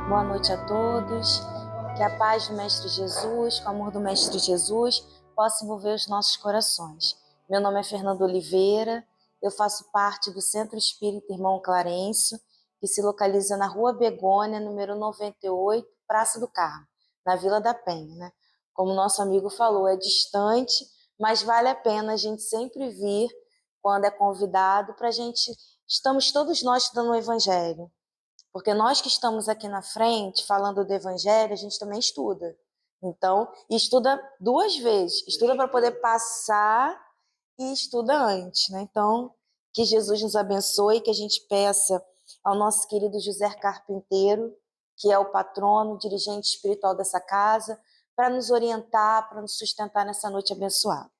Boa noite a todos. Que a paz do Mestre Jesus, que o amor do Mestre Jesus possa envolver os nossos corações. Meu nome é Fernanda Oliveira, eu faço parte do Centro Espírita Irmão Clarencio, que se localiza na Rua Begônia, número 98, Praça do Carmo, na Vila da Penha, né? Como nosso amigo falou, é distante, mas vale a pena a gente sempre vir quando é convidado para a gente. Estamos todos nós estudando o Evangelho. Porque nós que estamos aqui na frente, falando do Evangelho, a gente também estuda. Então, estuda duas vezes. Estuda para poder passar e estuda antes, né? Então, que Jesus nos abençoe, que a gente peça ao nosso querido José Carpinteiro, que é o patrono, dirigente espiritual dessa casa, para nos orientar, para nos sustentar nessa noite abençoada.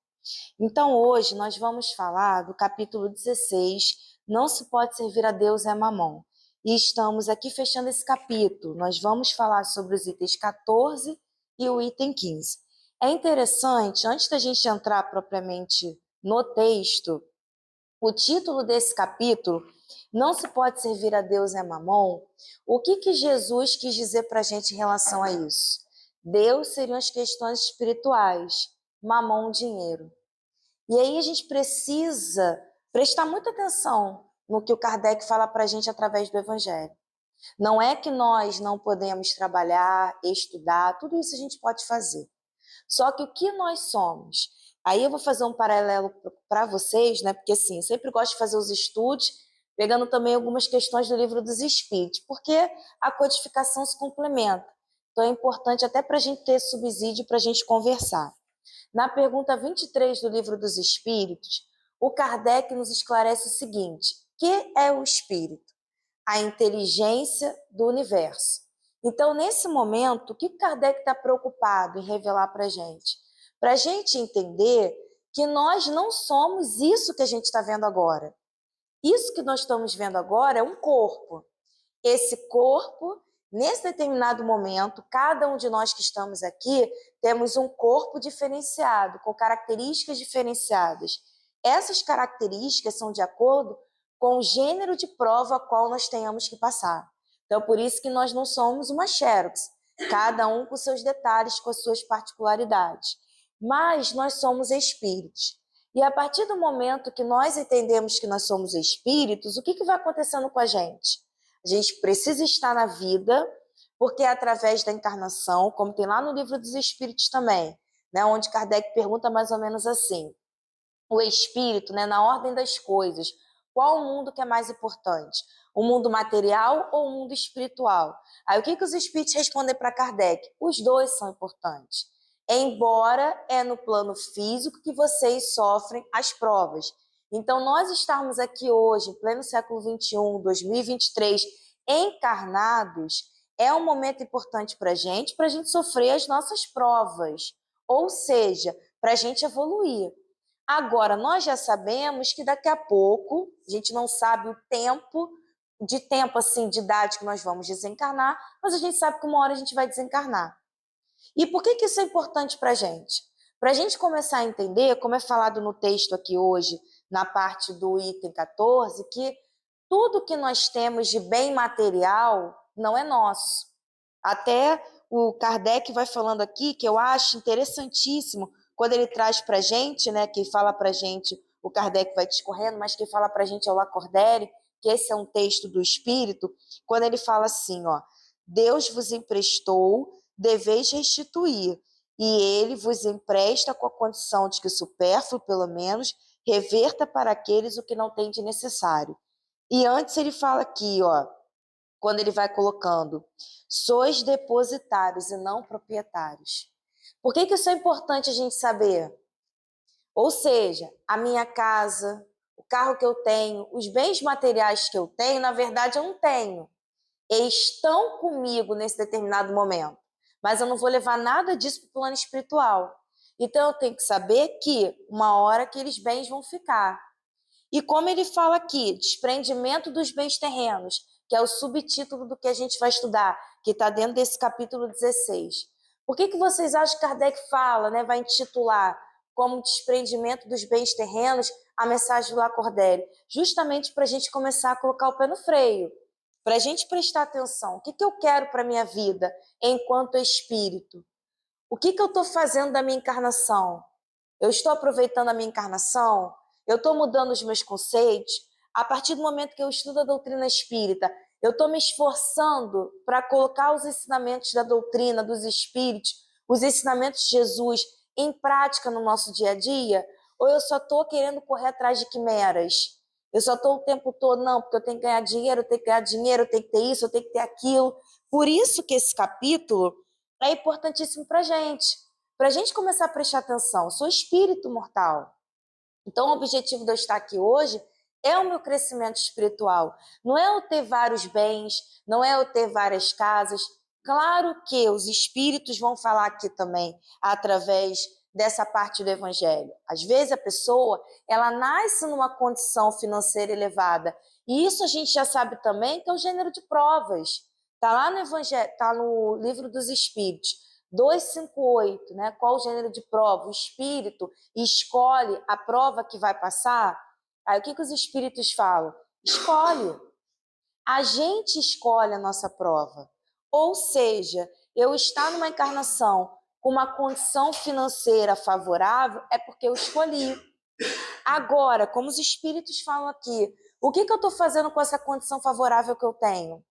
Então, hoje nós vamos falar do capítulo 16, Não se pode servir a Deus é mamon. E estamos aqui fechando esse capítulo. Nós vamos falar sobre os itens 14 e o item 15. É interessante, antes da gente entrar propriamente no texto, o título desse capítulo, Não se pode servir a Deus é mamon, o que Jesus quis dizer para a gente em relação a isso? Deus seriam as questões espirituais, mamon, dinheiro. E aí a gente precisa prestar muita atenção no que o Kardec fala para a gente através do Evangelho. Não é que nós não podemos trabalhar, estudar, tudo isso a gente pode fazer. Só que o que nós somos? Aí eu vou fazer um paralelo para vocês, né? Porque assim, eu sempre gosto de fazer os estudos, pegando também algumas questões do Livro dos Espíritos, porque a codificação se complementa. Então é importante até para a gente ter subsídio para a gente conversar. Na pergunta 23 do Livro dos Espíritos, o Kardec nos esclarece o seguinte: que é o espírito? A inteligência do universo. Então, nesse momento, o que Kardec está preocupado em revelar para a gente? Para a gente entender que nós não somos isso que a gente está vendo agora. Isso que nós estamos vendo agora é um corpo. Esse corpo, nesse determinado momento, cada um de nós que estamos aqui, temos um corpo diferenciado, com características diferenciadas. Essas características são de acordo com o gênero de prova a qual nós tenhamos que passar. Então, por isso que nós não somos uma xerox, cada um com seus detalhes, com as suas particularidades. Mas nós somos espíritos. E a partir do momento que nós entendemos que nós somos espíritos, o que vai acontecendo com a gente? A gente precisa estar na vida, porque é através da encarnação, como tem lá no Livro dos Espíritos também, né, onde Kardec pergunta mais ou menos assim, o espírito, né, na ordem das coisas, qual o mundo que é mais importante? O mundo material ou o mundo espiritual? Aí o que os espíritos respondem para Kardec? Os dois são importantes. Embora é no plano físico que vocês sofrem as provas. Então, nós estarmos aqui hoje, em pleno século XXI, 2023, encarnados, é um momento importante para a gente sofrer as nossas provas. Ou seja, para a gente evoluir. Agora, nós já sabemos que daqui a pouco, a gente não sabe o tempo, assim, de idade que nós vamos desencarnar, mas a gente sabe que uma hora a gente vai desencarnar. E por que isso é importante para a gente? Para a gente começar a entender, como é falado no texto aqui hoje, na parte do item 14, que tudo que nós temos de bem material não é nosso. Até o Kardec vai falando aqui, que eu acho interessantíssimo, quando ele traz para a gente, né, que fala para a gente, o Kardec vai discorrendo, mas que fala para a gente é o Lacordaire, que esse é um texto do Espírito, quando ele fala assim, ó, Deus vos emprestou, deveis restituir, e ele vos empresta com a condição de que supérfluo, pelo menos, reverta para aqueles o que não tem de necessário. E antes ele fala aqui, ó, quando ele vai colocando, sois depositários e não proprietários. Por que isso é importante a gente saber? Ou seja, a minha casa, o carro que eu tenho, os bens materiais que eu tenho, na verdade eu não tenho. Eles estão comigo nesse determinado momento, mas eu não vou levar nada disso para o plano espiritual. Então eu tenho que saber que uma hora aqueles bens vão ficar. E como ele fala aqui, desprendimento dos bens terrenos, que é o subtítulo do que a gente vai estudar, que está dentro desse capítulo 16. Por que vocês acham que Kardec fala, né, vai intitular como desprendimento dos bens terrenos a mensagem do Lacordaire? Justamente para a gente começar a colocar o pé no freio. para a gente prestar atenção. O que eu quero para a minha vida enquanto espírito? O que eu estou fazendo da minha encarnação? Eu estou aproveitando a minha encarnação? Eu estou mudando os meus conceitos? A partir do momento que eu estudo a doutrina espírita, eu estou me esforçando para colocar os ensinamentos da doutrina, dos espíritos, os ensinamentos de Jesus em prática no nosso dia a dia? Ou eu só estou querendo correr atrás de quimeras? Eu só estou o tempo todo, não, porque eu tenho que ganhar dinheiro, eu tenho que ganhar dinheiro, eu tenho que ter isso, eu tenho que ter aquilo. Por isso que esse capítulo é importantíssimo para a gente começar a prestar atenção. Eu sou espírito mortal. Então, o objetivo de eu estar aqui hoje é o meu crescimento espiritual. Não é eu ter vários bens, não é eu ter várias casas. Claro que os espíritos vão falar aqui também, através dessa parte do evangelho. Às vezes a pessoa, ela nasce numa condição financeira elevada. E isso a gente já sabe também que é o gênero de provas. Está lá no evangelho, está no livro dos Espíritos. 258, né? Qual o gênero de prova? O espírito escolhe a prova que vai passar. Aí o que os espíritos falam? Escolhe. A gente escolhe a nossa prova. Ou seja, eu estar numa encarnação com uma condição financeira favorável é porque eu escolhi. Agora, como os espíritos falam aqui, o que eu estou fazendo com essa condição favorável que eu tenho?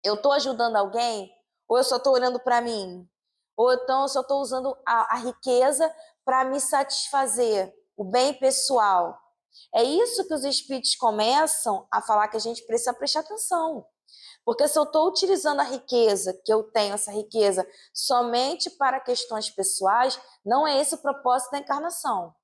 Eu estou ajudando alguém? Ou eu só estou olhando para mim? Ou então eu só estou usando a riqueza para me satisfazer, o bem pessoal? É isso que os espíritos começam a falar que a gente precisa prestar atenção. Porque se eu estou utilizando a riqueza que eu tenho, essa riqueza, somente para questões pessoais, não é esse o propósito da encarnação.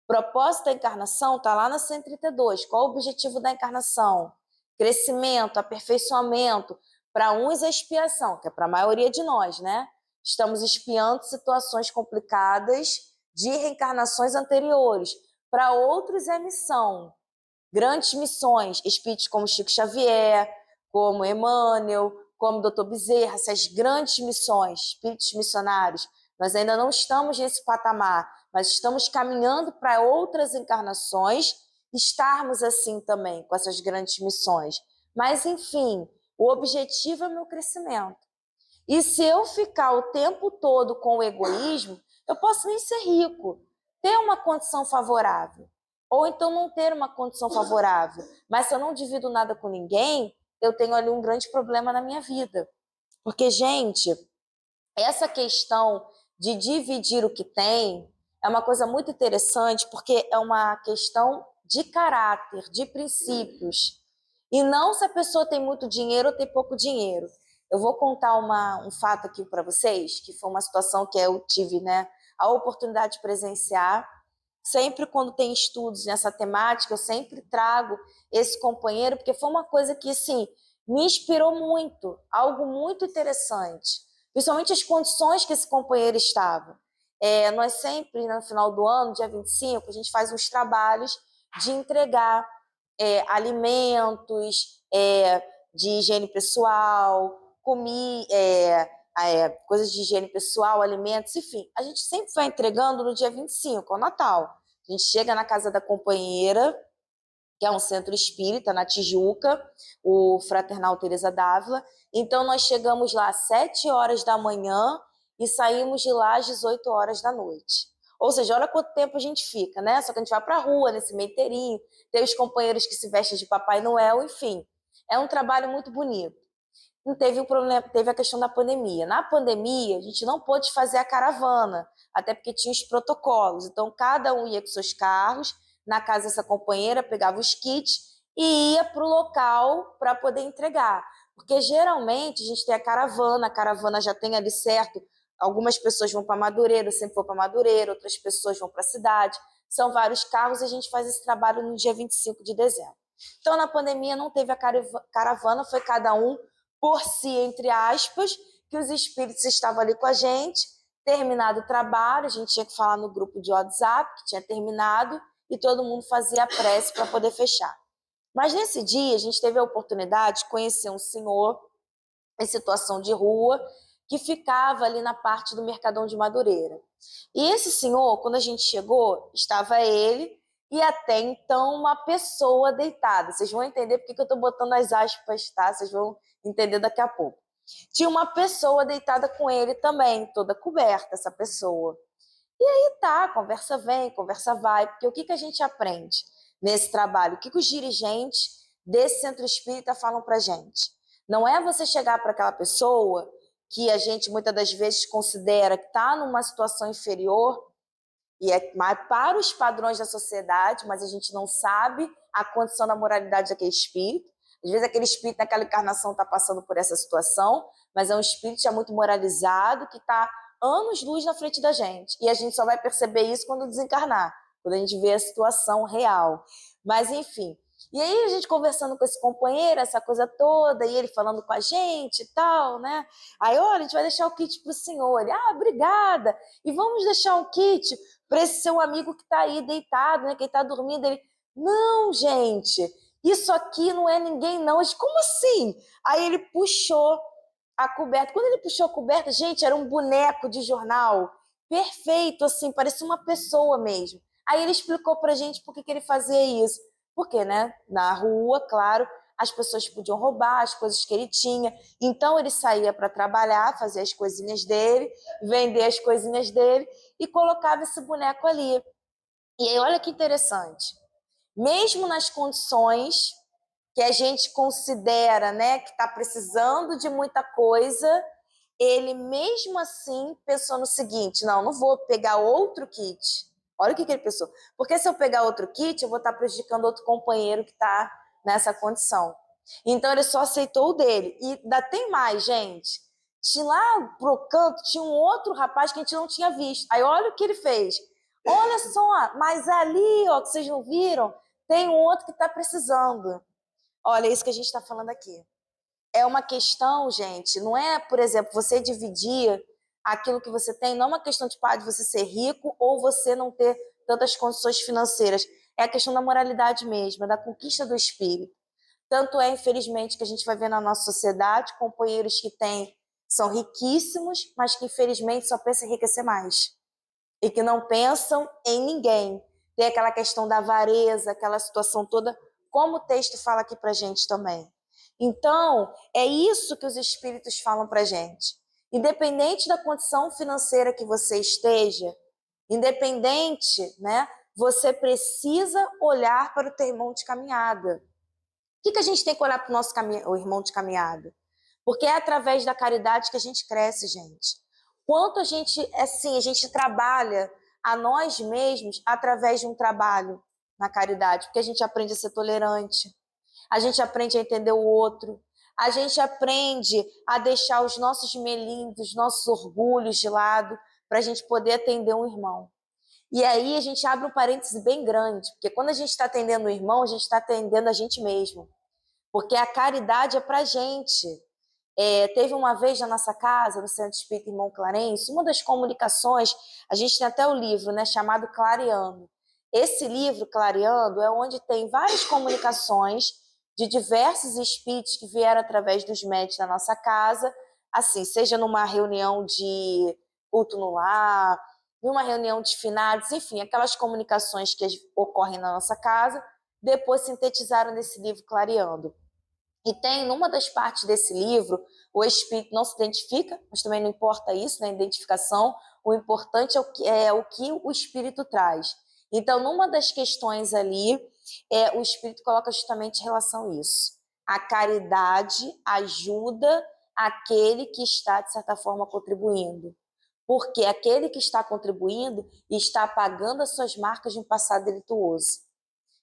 O propósito da encarnação está lá na 132. Qual o objetivo da encarnação? Crescimento, aperfeiçoamento. Para uns é expiação, que é para a maioria de nós, né? Estamos expiando situações complicadas de reencarnações anteriores. Para outros é missão. Grandes missões, espíritos como Chico Xavier, como Emmanuel, como Dr. Bezerra, essas grandes missões, espíritos missionários. Nós ainda não estamos nesse patamar, mas estamos caminhando para outras encarnações, estarmos assim também, com essas grandes missões. Mas, enfim, o objetivo é o meu crescimento. E se eu ficar o tempo todo com o egoísmo, eu posso nem ser rico, ter uma condição favorável, ou então não ter uma condição favorável. Mas se eu não divido nada com ninguém, eu tenho ali um grande problema na minha vida. Porque, gente, essa questão de dividir o que tem é uma coisa muito interessante, porque é uma questão de caráter, de princípios. E não se a pessoa tem muito dinheiro ou tem pouco dinheiro. Eu vou contar um fato aqui para vocês, que foi uma situação que eu tive, né, a oportunidade de presenciar. Sempre quando tem estudos nessa temática, eu sempre trago esse companheiro, porque foi uma coisa que, assim, me inspirou muito, algo muito interessante. Principalmente as condições que esse companheiro estava. Nós sempre, no final do ano, dia 25, a gente faz uns trabalhos de entregar alimentos, de higiene pessoal, coisas de higiene pessoal, alimentos, enfim. A gente sempre vai entregando no dia 25, ao Natal. A gente chega na casa da companheira, que é um centro espírita, na Tijuca, o Fraternal Teresa d'Ávila. Então, nós chegamos lá às 7 horas da manhã e saímos de lá às 18 horas da noite. Ou seja, olha quanto tempo a gente fica, né? Só que a gente vai para a rua, nesse meio inteirinho, tem os companheiros que se vestem de Papai Noel, enfim. É um trabalho muito bonito. Não teve um problema, teve a questão da pandemia. Na pandemia, a gente não pôde fazer a caravana, até porque tinha os protocolos. Então, cada um ia com seus carros, na casa dessa companheira, pegava os kits e ia para o local para poder entregar. Porque geralmente a gente tem a caravana já tem ali certo. Algumas pessoas vão para Madureira, eu sempre vou para Madureira, outras pessoas vão para a cidade. São vários carros e a gente faz esse trabalho no dia 25 de dezembro. Então, na pandemia, não teve a caravana, foi cada um por si, entre aspas, que os espíritos estavam ali com a gente. Terminado o trabalho, a gente tinha que falar no grupo de WhatsApp que tinha terminado e todo mundo fazia a prece para poder fechar. Mas nesse dia a gente teve a oportunidade de conhecer um senhor em situação de rua que ficava ali na parte do Mercadão de Madureira. E esse senhor, quando a gente chegou, estava ele e até então uma pessoa deitada. Vocês vão entender porque que eu estou botando as aspas, tá? Vocês vão entender daqui a pouco. Tinha uma pessoa deitada com ele também, toda coberta, essa pessoa. E aí tá, conversa vem, conversa vai, porque o que a gente aprende nesse trabalho? O que os dirigentes desse centro espírita falam pra gente? Não é você chegar para aquela pessoa que a gente muitas das vezes considera que está numa situação inferior, e é para os padrões da sociedade, mas a gente não sabe a condição da moralidade daquele espírito. Às vezes aquele espírito naquela encarnação está passando por essa situação, mas é um espírito já muito moralizado, que está anos-luz na frente da gente. E a gente só vai perceber isso quando desencarnar, quando a gente vê a situação real. Mas, enfim. E aí a gente conversando com esse companheiro, essa coisa toda, e ele falando com a gente e tal, né? Aí, olha, a gente vai deixar o kit para o senhor. Ele, obrigada. E vamos deixar um kit para esse seu amigo que está aí deitado, né? Que está dormindo. Ele, não, gente, isso aqui não é ninguém, não. Eu disse, como assim? Aí ele puxou a coberta. Quando ele puxou a coberta, gente, era um boneco de jornal. Perfeito, assim, parecia uma pessoa mesmo. Aí ele explicou pra gente por que ele fazia isso. Porque, né, na rua, claro, as pessoas podiam roubar as coisas que ele tinha. Então ele saía para trabalhar, fazer as coisinhas dele, vender as coisinhas dele e colocava esse boneco ali. E aí, olha que interessante. Mesmo nas condições que a gente considera, né, que está precisando de muita coisa, ele mesmo assim pensou no seguinte: não vou pegar outro kit. Olha o que ele pensou. Porque se eu pegar outro kit, eu vou estar prejudicando outro companheiro que está nessa condição. Então ele só aceitou o dele. E ainda tem mais, gente. Tinha lá pro canto, tinha um outro rapaz que a gente não tinha visto. Aí olha o que ele fez. Olha só, mas ali, ó, que vocês não viram, tem um outro que está precisando. Olha, é isso que a gente está falando aqui. É uma questão, gente, não é, por exemplo, você dividir aquilo que você tem, não é uma questão de você ser rico ou você não ter tantas condições financeiras. É a questão da moralidade mesmo, é da conquista do espírito. Tanto é, infelizmente, que a gente vai ver na nossa sociedade companheiros que são riquíssimos, mas que, infelizmente, só pensam em enriquecer mais. E que não pensam em ninguém. Tem aquela questão da avareza, aquela situação toda, como o texto fala aqui pra gente também. Então, é isso que os espíritos falam pra gente. Independente da condição financeira que você esteja, independente, né, você precisa olhar para o teu irmão de caminhada. O que a gente tem que olhar para o nosso o irmão de caminhada? Porque é através da caridade que a gente cresce, gente. Quanto a gente, assim, a gente trabalha a nós mesmos através de um trabalho na caridade, porque a gente aprende a ser tolerante, a gente aprende a entender o outro, a gente aprende a deixar os nossos melindres, nossos orgulhos de lado, para a gente poder atender um irmão. E aí a gente abre um parêntese bem grande, porque quando a gente está atendendo o irmão, a gente está atendendo a gente mesmo. Porque a caridade é para a gente. Teve uma vez na nossa casa, no Centro Espírita Irmão Clarence, uma das comunicações, a gente tem até o livro, né, chamado Clareando. Esse livro, Clareando, é onde tem várias comunicações de diversos espíritos que vieram através dos médios da nossa casa, assim, seja numa reunião de culto no lar, numa reunião de finados, enfim, aquelas comunicações que ocorrem na nossa casa, depois sintetizaram nesse livro Clareando. E tem, numa das partes desse livro, o espírito não se identifica, mas também não importa isso, né, a identificação, o importante é o que o espírito traz. Então, numa das questões ali, o espírito coloca justamente em relação a isso. A caridade ajuda aquele que está, de certa forma, contribuindo. Porque aquele que está contribuindo está apagando as suas marcas de um passado delituoso.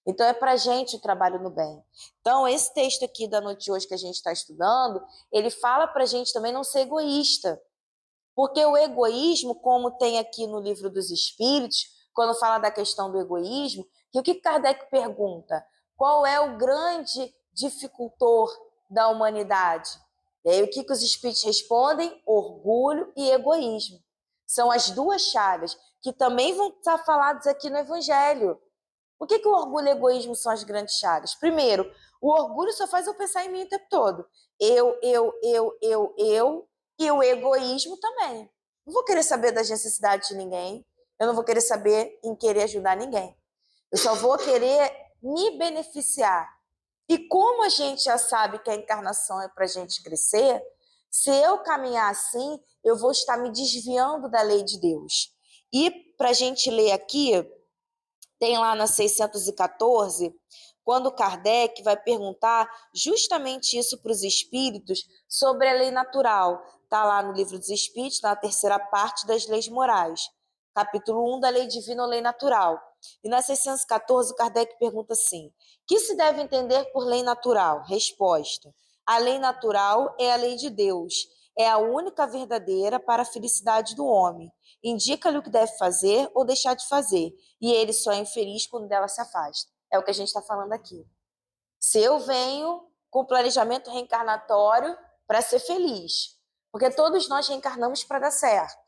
Então, é para a gente o trabalho no bem. Então, esse texto aqui da noite de hoje que a gente está estudando, ele fala para a gente também não ser egoísta. Porque o egoísmo, como tem aqui no Livro dos Espíritos, quando fala da questão do egoísmo, que o que Kardec pergunta? Qual é o grande dificultor da humanidade? E aí, o que os espíritos respondem? Orgulho e egoísmo. São as duas chagas, que também vão estar faladas aqui no Evangelho. Por que o orgulho e o egoísmo são as grandes chagas? Primeiro, o orgulho só faz eu pensar em mim o tempo todo. Eu, e o egoísmo também. Não vou querer saber das necessidades de ninguém, eu não vou querer saber em querer ajudar ninguém. Eu só vou querer me beneficiar. E como a gente já sabe que a encarnação é para a gente crescer, se eu caminhar assim, eu vou estar me desviando da lei de Deus. E para a gente ler aqui, tem lá na 614, quando Kardec vai perguntar justamente isso para os espíritos sobre a lei natural. Está lá no Livro dos Espíritos, na terceira parte das leis morais. Capítulo 1 da lei divina ou lei natural. E na 614, Kardec pergunta assim: que se deve entender por lei natural? Resposta: a lei natural é a lei de Deus. É a única verdadeira para a felicidade do homem. Indica-lhe o que deve fazer ou deixar de fazer. E ele só é infeliz quando dela se afasta. É o que a gente está falando aqui. Se eu venho com planejamento reencarnatório para ser feliz, porque todos nós reencarnamos para dar certo,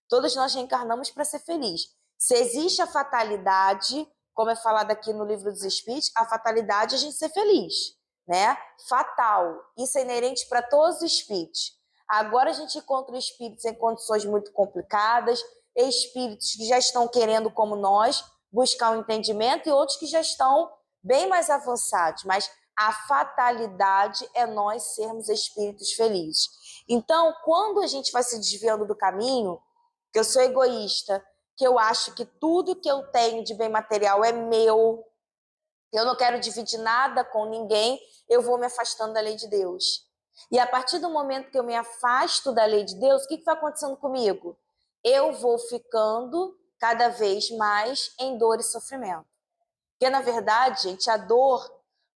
todos nós reencarnamos para ser feliz. Se existe a fatalidade, como é falado aqui no Livro dos Espíritos, a fatalidade é a gente ser feliz, né? Fatal. Isso é inerente para todos os espíritos. Agora a gente encontra espíritos em condições muito complicadas, espíritos que já estão querendo, como nós, buscar um entendimento, e outros que já estão bem mais avançados, mas a fatalidade é nós sermos espíritos felizes. Então, quando a gente vai se desviando do caminho, que eu sou egoísta, que eu acho que tudo que eu tenho de bem material é meu, eu não quero dividir nada com ninguém, eu vou me afastando da lei de Deus. E a partir do momento que eu me afasto da lei de Deus, o que vai acontecendo comigo? Eu vou ficando cada vez mais em dor e sofrimento. Porque, na verdade, gente, a dor,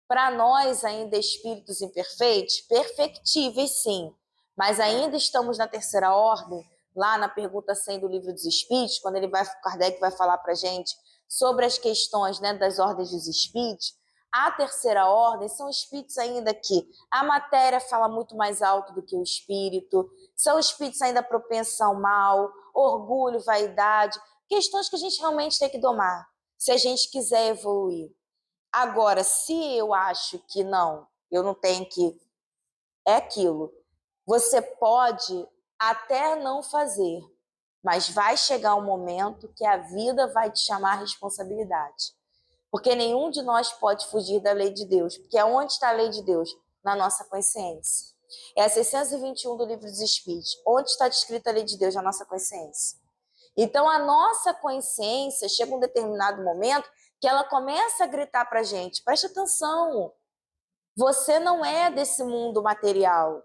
para nós ainda espíritos imperfeitos, perfectíveis sim, mas ainda estamos na terceira ordem, lá na pergunta 100 do Livro dos Espíritos, quando Kardec vai falar para a gente sobre as questões, né, das ordens dos espíritos. A terceira ordem são espíritos ainda que a matéria fala muito mais alto do que o espírito, são espíritos ainda propensos ao mal, orgulho, vaidade, questões que a gente realmente tem que domar, se a gente quiser evoluir. Agora, se eu acho que não, eu não tenho que... É aquilo. Você pode até não fazer, mas vai chegar um momento que a vida vai te chamar a responsabilidade. Porque nenhum de nós pode fugir da lei de Deus. Porque onde está a lei de Deus? Na nossa consciência. É a 621 do Livro dos Espíritos. Onde está descrita a lei de Deus? Na nossa consciência. Então, a nossa consciência chega um determinado momento que ela começa a gritar para a gente: preste atenção, você não é desse mundo material.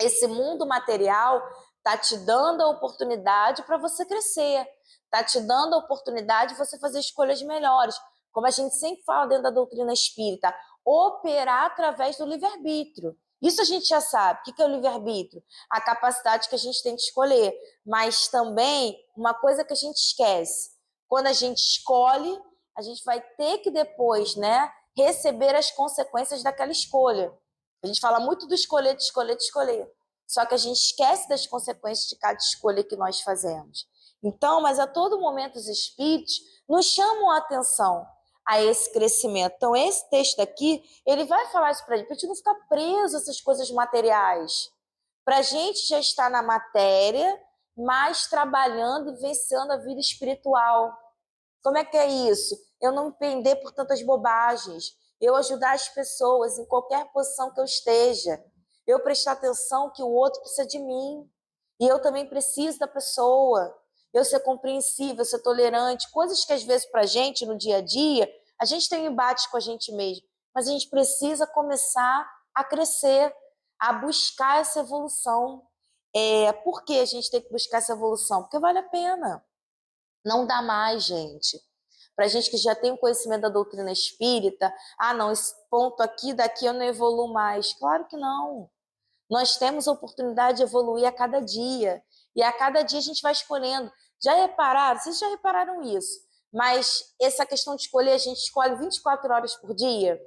Esse mundo material está te dando a oportunidade para você crescer, está te dando a oportunidade de você fazer escolhas melhores. Como a gente sempre fala dentro da doutrina espírita, operar através do livre-arbítrio. Isso a gente já sabe. O que é o livre-arbítrio? A capacidade que a gente tem de escolher. Mas também, uma coisa que a gente esquece: quando a gente escolhe, a gente vai ter que depois, né, receber as consequências daquela escolha. A gente fala muito do escolher, de escolher, de escolher. Só que a gente esquece das consequências de cada escolha que nós fazemos. Então, mas a todo momento os espíritos nos chamam a atenção a esse crescimento. Então, esse texto aqui, ele vai falar isso para a gente não ficar preso a essas coisas materiais. Para a gente já estar na matéria, mas trabalhando e vencendo a vida espiritual. Como é que é isso? Eu não me prender por tantas bobagens. Eu ajudar as pessoas em qualquer posição que eu esteja. Eu prestar atenção que o outro precisa de mim. E eu também preciso da pessoa. Eu ser compreensível, ser tolerante. Coisas que às vezes para a gente, no dia a dia, a gente tem embate com a gente mesmo. Mas a gente precisa começar a crescer, a buscar essa evolução. Por que a gente tem que buscar essa evolução? Porque vale a pena. Não dá mais, gente. Para gente que já tem o conhecimento da doutrina espírita, não, esse ponto aqui, daqui eu não evoluo mais. Claro que não. Nós temos a oportunidade de evoluir a cada dia. E a cada dia a gente vai escolhendo. Já repararam? Vocês já repararam isso? Mas essa questão de escolher, a gente escolhe 24 horas por dia.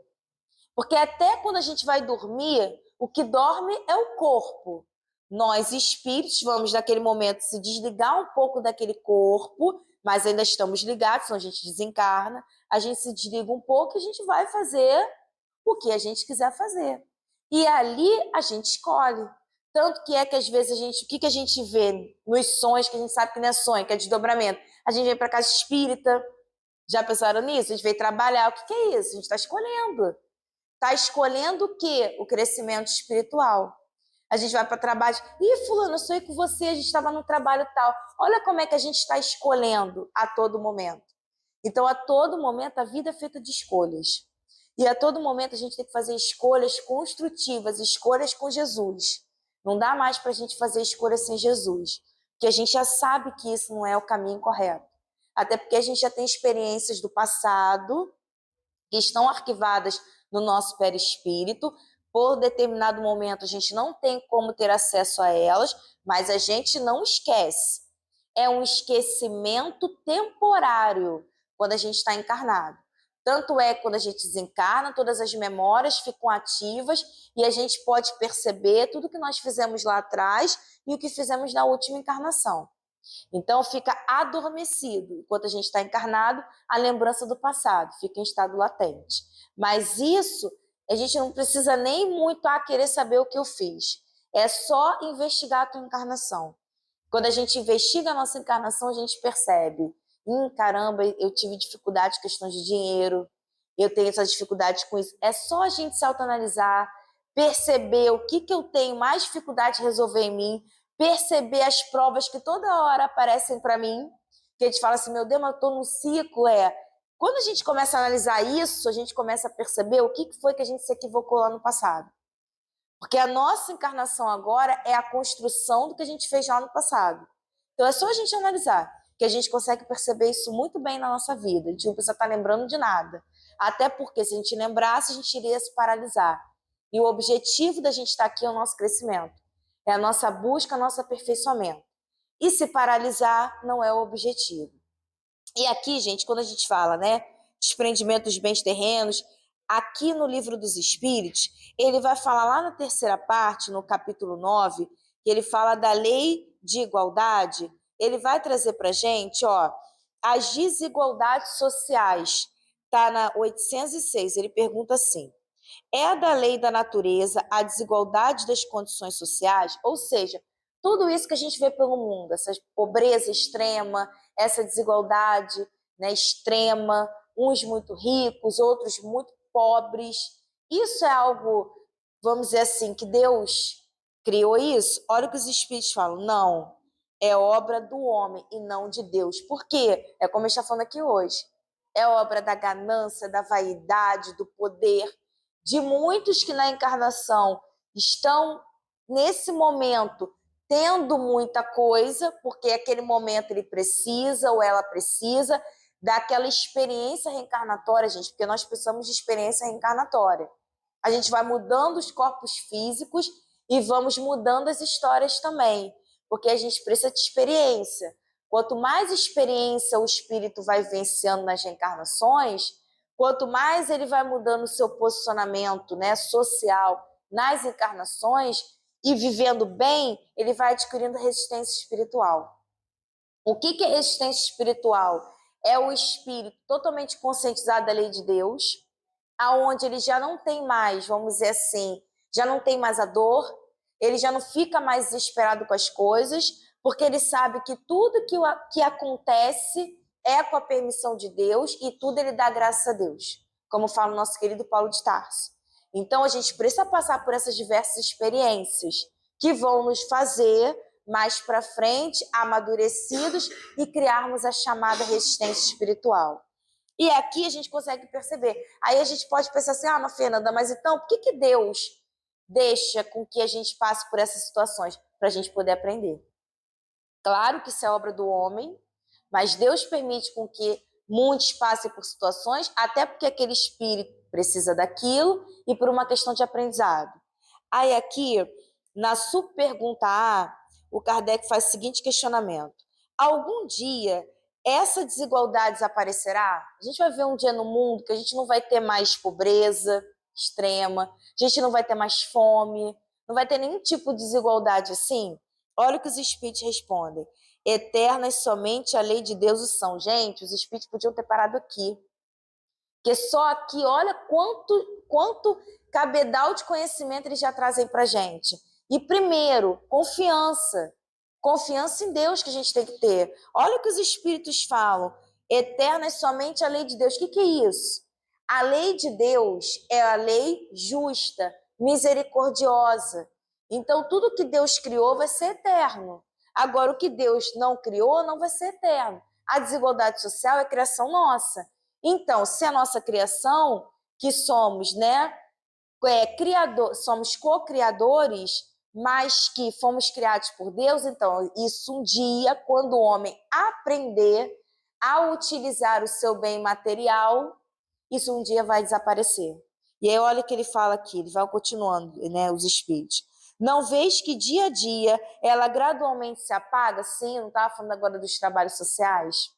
Porque até quando a gente vai dormir, o que dorme é o corpo. Nós, espíritos, vamos naquele momento se desligar um pouco daquele corpo, mas ainda estamos ligados, senão a gente desencarna, a gente se desliga um pouco e a gente vai fazer o que a gente quiser fazer. E ali a gente escolhe. Tanto que é que às vezes o que a gente vê nos sonhos, que a gente sabe que não é sonho, que é desdobramento? A gente vem para casa espírita, Já pensaram nisso? A gente veio trabalhar, o que que é isso? A gente está escolhendo. Está escolhendo o quê? O crescimento espiritual. A gente vai para trabalho, fulano, eu sonhei com você, a gente estava no trabalho tal. Olha como é que a gente está escolhendo a todo momento. Então, a todo momento, a vida é feita de escolhas. E a todo momento a gente tem que fazer escolhas construtivas, escolhas com Jesus. Não dá mais para a gente fazer escolhas sem Jesus, porque a gente já sabe que isso não é o caminho correto. Até porque a gente já tem experiências do passado que estão arquivadas no nosso perispírito. Por determinado momento a gente não tem como ter acesso a elas, mas a gente não esquece. É um esquecimento temporário quando a gente está encarnado. Tanto é que quando a gente desencarna, todas as memórias ficam ativas e a gente pode perceber tudo que nós fizemos lá atrás e o que fizemos na última encarnação. Então fica adormecido. Enquanto a gente está encarnado, a lembrança do passado fica em estado latente. Mas isso, a gente não precisa nem muito querer saber o que eu fiz. É só investigar a tua encarnação. Quando a gente investiga a nossa encarnação, a gente percebe, caramba, eu tive dificuldade com questão de dinheiro, eu tenho essa dificuldade com isso. É só a gente se autoanalisar, perceber o que eu tenho mais dificuldade de resolver em mim, perceber as provas que toda hora aparecem para mim, que a gente fala assim, meu Deus, mas eu estou num ciclo, Quando a gente começa a analisar isso, a gente começa a perceber o que foi que a gente se equivocou lá no passado. Porque a nossa encarnação agora é a construção do que a gente fez lá no passado. Então é só a gente analisar, que a gente consegue perceber isso muito bem na nossa vida. A gente não precisa estar lembrando de nada. Até porque se a gente lembrasse, a gente iria se paralisar. E o objetivo da gente estar aqui é o nosso crescimento. É a nossa busca, o nosso aperfeiçoamento. E se paralisar não é o objetivo. E aqui, gente, quando a gente fala, desprendimento dos bens terrenos, aqui no Livro dos Espíritos, ele vai falar lá na terceira parte, no capítulo 9, que ele fala da lei de igualdade. Ele vai trazer para a gente, as desigualdades sociais. Está na 806, ele pergunta assim, é da lei da natureza a desigualdade das condições sociais? Ou seja, tudo isso que a gente vê pelo mundo, essa pobreza extrema, essa desigualdade extrema, uns muito ricos, outros muito pobres, isso é algo, vamos dizer assim, que Deus criou isso? Olha o que os Espíritos falam, não, é obra do homem e não de Deus. Por quê? É como a gente está falando aqui hoje, é obra da ganância, da vaidade, do poder, de muitos que na encarnação estão, nesse momento, tendo muita coisa, porque aquele momento ele precisa ou ela precisa daquela experiência reencarnatória, gente, porque nós precisamos de experiência reencarnatória. A gente vai mudando os corpos físicos e vamos mudando as histórias também, porque a gente precisa de experiência. Quanto mais experiência o espírito vai vencendo nas reencarnações, quanto mais ele vai mudando o seu posicionamento social nas encarnações e vivendo bem, ele vai adquirindo resistência espiritual. O que é resistência espiritual? É o espírito totalmente conscientizado da lei de Deus, aonde ele já não tem mais, vamos dizer assim, já não tem mais a dor, ele já não fica mais desesperado com as coisas, porque ele sabe que tudo que acontece é com a permissão de Deus e tudo ele dá graças a Deus, como fala o nosso querido Paulo de Tarso. Então a gente precisa passar por essas diversas experiências que vão nos fazer mais para frente, amadurecidos e criarmos a chamada resistência espiritual. E aqui a gente consegue perceber. Aí a gente pode pensar assim, mas Fernanda, mas então por que Deus deixa com que a gente passe por essas situações? Para a gente poder aprender. Claro que isso é obra do homem, mas Deus permite com que muitos passem por situações, até porque aquele espírito precisa daquilo e por uma questão de aprendizado. Aí aqui, na subpergunta A, o Kardec faz o seguinte questionamento. Algum dia essa desigualdade desaparecerá? A gente vai ver um dia no mundo que a gente não vai ter mais pobreza extrema, a gente não vai ter mais fome, não vai ter nenhum tipo de desigualdade assim? Olha o que os espíritos respondem. Eternas somente a lei de Deus o são. Gente, os espíritos podiam ter parado aqui. Porque só aqui, olha quanto cabedal de conhecimento eles já trazem para a gente. E primeiro, confiança. Confiança em Deus que a gente tem que ter. Olha o que os espíritos falam. Eterna é somente a lei de Deus. O que é isso? A lei de Deus é a lei justa, misericordiosa. Então, tudo que Deus criou vai ser eterno. Agora, o que Deus não criou não vai ser eterno. A desigualdade social é criação nossa. Então, se a nossa criação, que somos, né, somos co-criadores, mas que fomos criados por Deus, então isso um dia, quando o homem aprender a utilizar o seu bem material, isso um dia vai desaparecer. E aí olha o que ele fala aqui, ele vai continuando, né, os espíritos. Não vês que dia a dia ela gradualmente se apaga? Sim, não estava falando agora dos trabalhos sociais?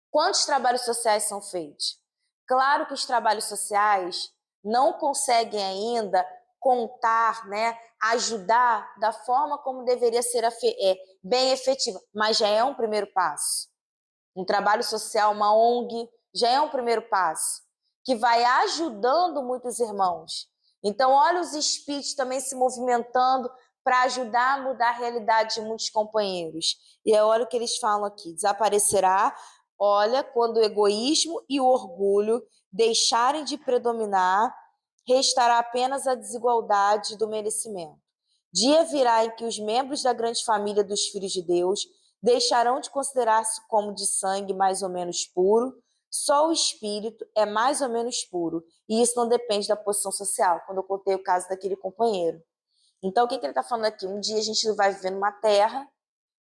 Quantos trabalhos sociais são feitos? Claro que os trabalhos sociais não conseguem ainda contar, né, ajudar da forma como deveria ser bem efetiva, mas já é um primeiro passo. Um trabalho social, uma ONG, já é um primeiro passo, que vai ajudando muitos irmãos. Então, olha os espíritos também se movimentando para ajudar a mudar a realidade de muitos companheiros. E olha o que eles falam aqui: desaparecerá, olha, quando o egoísmo e o orgulho deixarem de predominar, restará apenas a desigualdade do merecimento. Dia virá em que os membros da grande família dos filhos de Deus deixarão de considerar-se como de sangue mais ou menos puro, só o espírito é mais ou menos puro, e isso não depende da posição social, quando eu contei o caso daquele companheiro. Então, o que ele está falando aqui? Um dia a gente vai viver numa terra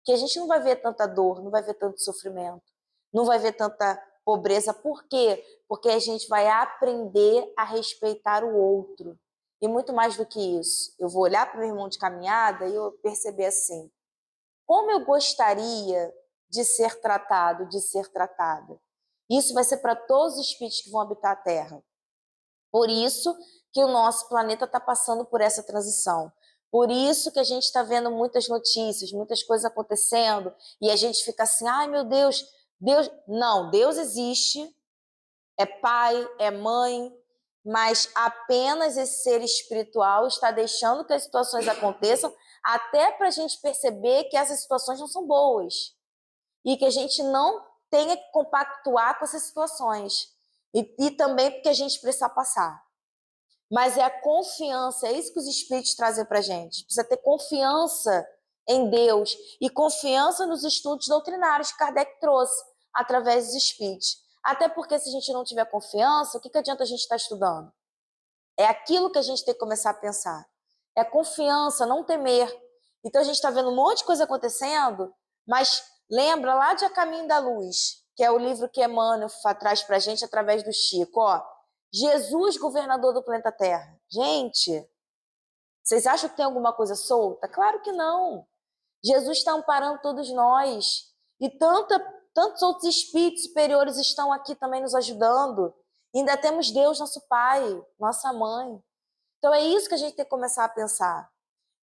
que a gente não vai ver tanta dor, não vai ver tanto sofrimento, não vai ver tanta pobreza. Por quê? Porque a gente vai aprender a respeitar o outro. E muito mais do que isso, eu vou olhar para o meu irmão de caminhada e eu perceber assim: como eu gostaria de ser tratado, de ser tratada. Isso vai ser para todos os espíritos que vão habitar a Terra. Por isso que o nosso planeta está passando por essa transição. Por isso que a gente está vendo muitas notícias, muitas coisas acontecendo, e a gente fica assim, ai meu Deus, Deus... Não, Deus existe, é pai, é mãe, mas apenas esse ser espiritual está deixando que as situações aconteçam, até para a gente perceber que essas situações não são boas e que a gente não tenha que compactuar com essas situações e também porque a gente precisa passar. Mas é a confiança, é isso que os espíritos trazem para a gente. Precisa ter confiança em Deus e confiança nos estudos doutrinários que Kardec trouxe através dos espíritos. Até porque se a gente não tiver confiança, o que adianta a gente estar estudando? É aquilo que a gente tem que começar a pensar. É confiança, não temer. Então a gente está vendo um monte de coisa acontecendo, mas lembra lá de A Caminho da Luz, que é o livro que Emmanuel traz para a gente através do Chico. Ó, Jesus, governador do planeta Terra. Gente, vocês acham que tem alguma coisa solta? Claro que não. Jesus está amparando todos nós. E tantos outros espíritos superiores estão aqui também nos ajudando. E ainda temos Deus, nosso Pai, nossa Mãe. Então é isso que a gente tem que começar a pensar.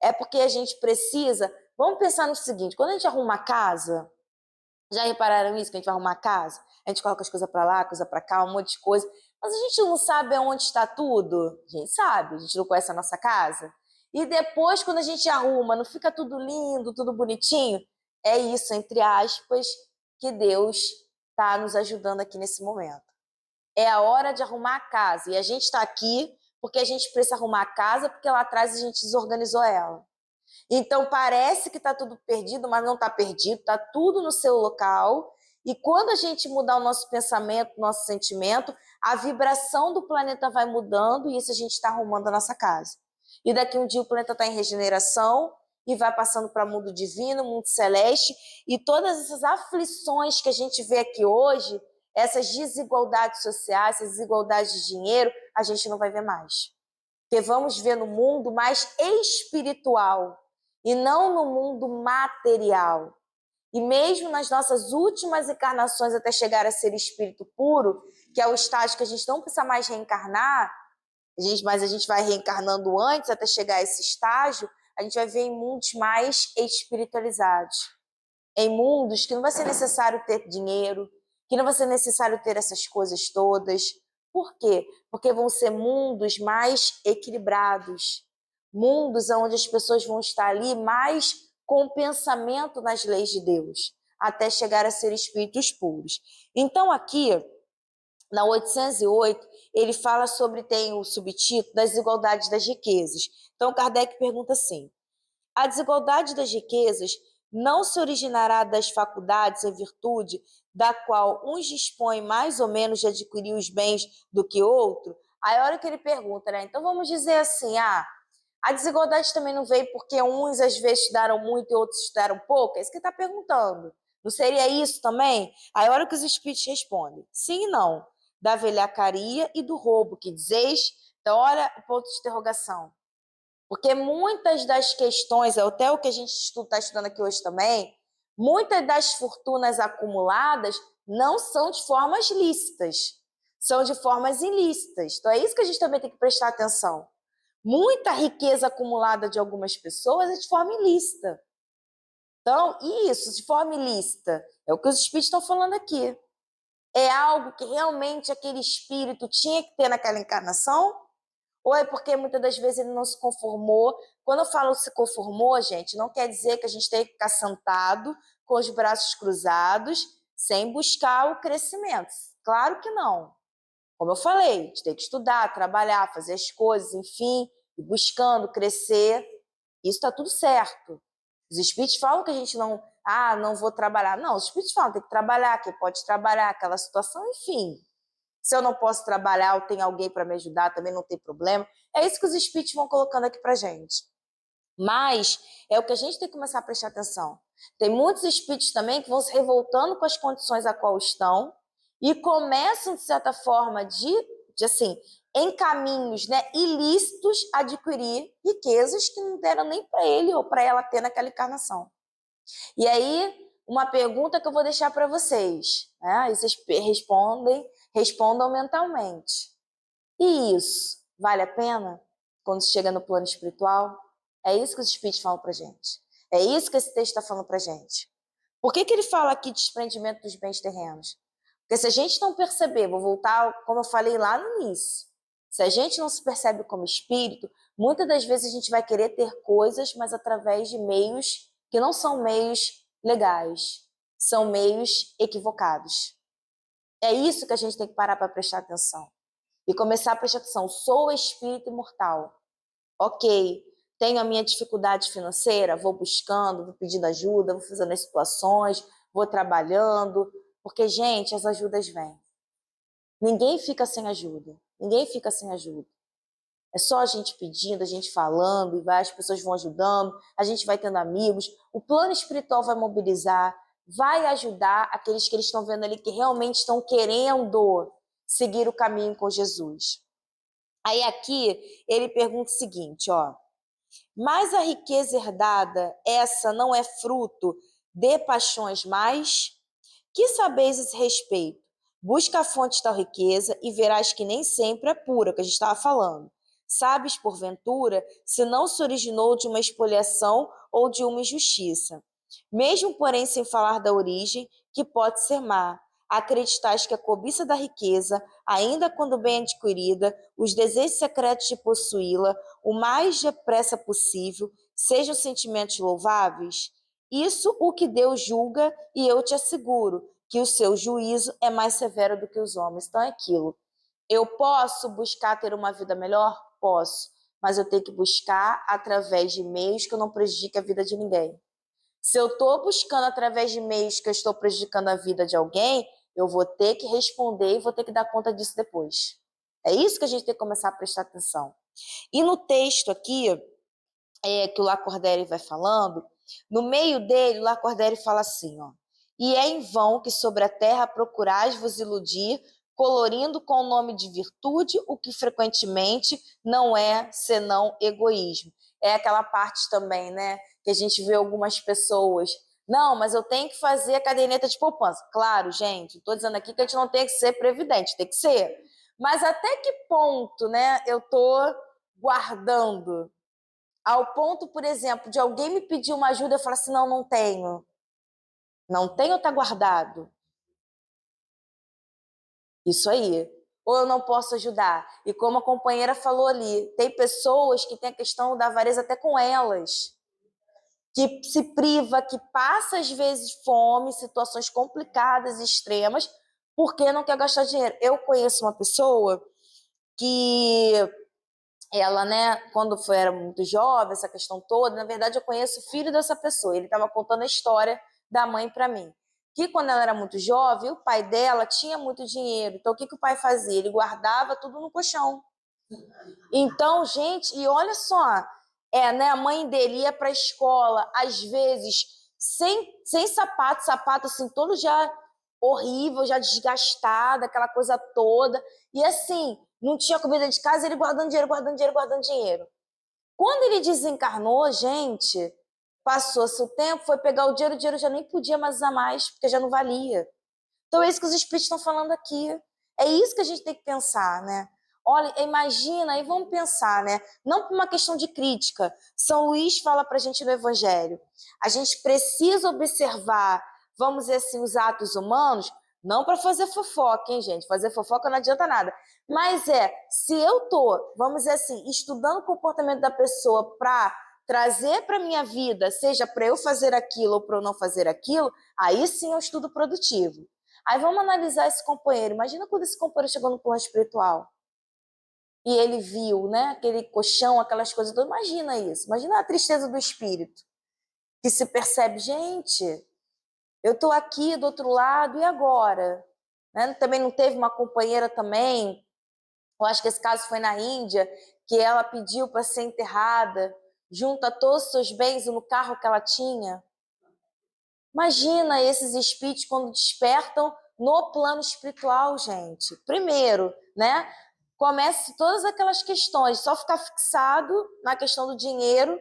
É porque a gente precisa... Vamos pensar no seguinte, quando a gente arruma a casa, já repararam isso, que a gente vai arrumar a casa? A gente coloca as coisas para lá, coisa para cá, um monte de coisa. Mas a gente não sabe aonde está tudo? A gente sabe, a gente não conhece a nossa casa. E depois, quando a gente arruma, não fica tudo lindo, tudo bonitinho? É isso, entre aspas, que Deus está nos ajudando aqui nesse momento. É a hora de arrumar a casa. E a gente está aqui porque a gente precisa arrumar a casa, porque lá atrás a gente desorganizou ela. Então parece que está tudo perdido, mas não está perdido, está tudo no seu local. E quando a gente mudar o nosso pensamento, nosso sentimento, a vibração do planeta vai mudando e isso a gente está arrumando a nossa casa. E daqui um dia o planeta está em regeneração e vai passando para o mundo divino, mundo celeste, e todas essas aflições que a gente vê aqui hoje, essas desigualdades sociais, essas desigualdades de dinheiro, a gente não vai ver mais. Porque vamos ver no mundo mais espiritual e não no mundo material. E mesmo nas nossas últimas encarnações até chegar a ser espírito puro, que é o estágio que a gente não precisa mais reencarnar, mas a gente vai reencarnando antes até chegar a esse estágio, a gente vai ver em mundos mais espiritualizados. Em mundos que não vai ser necessário ter dinheiro, que não vai ser necessário ter essas coisas todas. Por quê? Porque vão ser mundos mais equilibrados, mundos onde as pessoas vão estar ali mais com o pensamento nas leis de Deus. até chegar a ser espíritos puros. Então, aqui, na 808, ele fala sobre, tem o subtítulo das desigualdades das riquezas. Então, Kardec pergunta assim: a desigualdade das riquezas não se originará das faculdades em virtude da qual uns dispõem mais ou menos de adquirir os bens do que outro? Aí a hora que ele pergunta, né? Então vamos dizer assim, a desigualdade também não veio porque uns às vezes estudaram muito e outros estudaram pouco? É isso que ele está perguntando. Não seria isso também? Aí a hora que os espíritos respondem, sim e não, da velhacaria e do roubo que dizeis. Então olha o ponto de interrogação. Porque muitas das questões, até o que a gente está estudando aqui hoje também, muitas das fortunas acumuladas não são de formas lícitas, são de formas ilícitas. Então é isso que a gente também tem que prestar atenção. Muita riqueza acumulada de algumas pessoas é de forma ilícita. Então, isso, de forma ilícita, é o que os espíritos estão falando aqui. É algo que realmente aquele espírito tinha que ter naquela encarnação? Ou é porque muitas das vezes ele não se conformou? Quando eu falo se conformou, gente, não quer dizer que a gente tem que ficar sentado com os braços cruzados sem buscar o crescimento. Claro que não. Como eu falei, a gente tem que estudar, trabalhar, fazer as coisas, enfim, e buscando crescer. Isso está tudo certo. Os espíritos falam que a gente não vou trabalhar. Não, os espíritos falam que tem que trabalhar, que pode trabalhar, aquela situação, enfim. Se eu não posso trabalhar, ou tem alguém para me ajudar, também não tem problema. É isso que os espíritos vão colocando aqui para gente. Mas é o que a gente tem que começar a prestar atenção. Tem muitos espíritos também que vão se revoltando com as condições a qual estão e começam, de certa forma, de assim, em caminhos, né, ilícitos, adquirir riquezas que não deram nem para ele ou para ela ter naquela encarnação. E aí, uma pergunta que eu vou deixar para vocês, né? E vocês respondam mentalmente. E isso vale a pena quando chega no plano espiritual? É isso que os espíritos falam para gente. É isso que esse texto está falando para gente. Por que ele fala aqui de desprendimento dos bens terrenos? Porque se a gente não perceber, vou voltar, como eu falei lá no início, se a gente não se percebe como espírito, muitas das vezes a gente vai querer ter coisas, mas através de meios que não são meios legais, são meios equivocados. É isso que a gente tem que parar para prestar atenção. E começar a prestar atenção. Sou espírito imortal. Ok, tenho a minha dificuldade financeira, vou buscando, vou pedindo ajuda, vou fazendo as situações, vou trabalhando. Porque, gente, as ajudas vêm. Ninguém fica sem ajuda. Ninguém fica sem ajuda. É só a gente pedindo, a gente falando, e as pessoas vão ajudando, a gente vai tendo amigos, o plano espiritual vai mobilizar, vai ajudar aqueles que eles estão vendo ali que realmente estão querendo seguir o caminho com Jesus. Aí aqui ele pergunta o seguinte, ó: mas a riqueza herdada, essa não é fruto de paixões mais? Que sabeis a esse respeito? Busca a fonte de tal riqueza e verás que nem sempre é pura, que a gente estava falando. Sabes, porventura, se não se originou de uma expoliação ou de uma injustiça. Mesmo, porém, sem falar da origem, que pode ser má, acreditais que a cobiça da riqueza, ainda quando bem adquirida, os desejos secretos de possuí-la, o mais depressa possível, sejam sentimentos louváveis? Isso o que Deus julga, e eu te asseguro que o seu juízo é mais severo do que os homens. Então é aquilo. Eu posso buscar ter uma vida melhor? Posso. Mas eu tenho que buscar através de meios que eu não prejudique a vida de ninguém. Se eu estou buscando através de meios que eu estou prejudicando a vida de alguém, eu vou ter que responder e vou ter que dar conta disso depois. É isso que a gente tem que começar a prestar atenção. E no texto aqui, que o Lacordaire vai falando, no meio dele, o Lacordaire fala assim, ó: e é em vão que sobre a terra procurais vos iludir, colorindo com o nome de virtude o que frequentemente não é senão egoísmo. É aquela parte também, né, que a gente vê algumas pessoas: não, mas eu tenho que fazer a caderneta de poupança. Claro, gente, estou dizendo aqui que a gente não tem que ser previdente, tem que ser. Mas até que ponto, né, eu estou guardando? Ao ponto, por exemplo, de alguém me pedir uma ajuda, eu falar assim: não, não tenho. Não tenho, tá guardado. Isso aí. Ou eu não posso ajudar. E como a companheira falou ali, tem pessoas que têm a questão da avareza até com elas. que se priva, que passa às vezes fome, situações complicadas e extremas, porque não quer gastar dinheiro. Eu conheço uma pessoa que ela, né, quando era muito jovem, essa questão toda, na verdade eu conheço o filho dessa pessoa, ele estava contando a história da mãe para mim, que quando ela era muito jovem, o pai dela tinha muito dinheiro, então o que o pai fazia? Ele guardava tudo no colchão. Então, gente, e olha só, né, a mãe dele ia para a escola, às vezes, sem sapato, sapato assim, todo já horrível, já desgastado, aquela coisa toda. E assim, não tinha comida de casa, ele guardando dinheiro, guardando dinheiro, guardando dinheiro. Quando ele desencarnou, gente, passou-se o tempo, foi pegar o dinheiro já nem podia mais usar mais, porque já não valia. Então é isso que os espíritos estão falando aqui. É isso que a gente tem que pensar, né? Olha, imagina, aí vamos pensar, né? Não por uma questão de crítica. São Luís fala para a gente no Evangelho. A gente precisa observar, vamos dizer assim, os atos humanos, não para fazer fofoca, hein, gente? Fazer fofoca não adianta nada. Mas se eu tô, vamos dizer assim, estudando o comportamento da pessoa para trazer para minha vida, seja para eu fazer aquilo ou para eu não fazer aquilo, aí sim é um estudo produtivo. Aí vamos analisar esse companheiro. Imagina quando esse companheiro chegou no plano espiritual e ele viu, né, aquele colchão, aquelas coisas todas. Imagina isso. Imagina a tristeza do espírito que se percebe, gente, eu estou aqui do outro lado e agora? Né? Também não teve uma companheira também, eu acho que esse caso foi na Índia, que ela pediu para ser enterrada junto a todos os seus bens no carro que ela tinha. Imagina esses espíritos quando despertam no plano espiritual, gente. Primeiro, né? Comece todas aquelas questões, só ficar fixado na questão do dinheiro.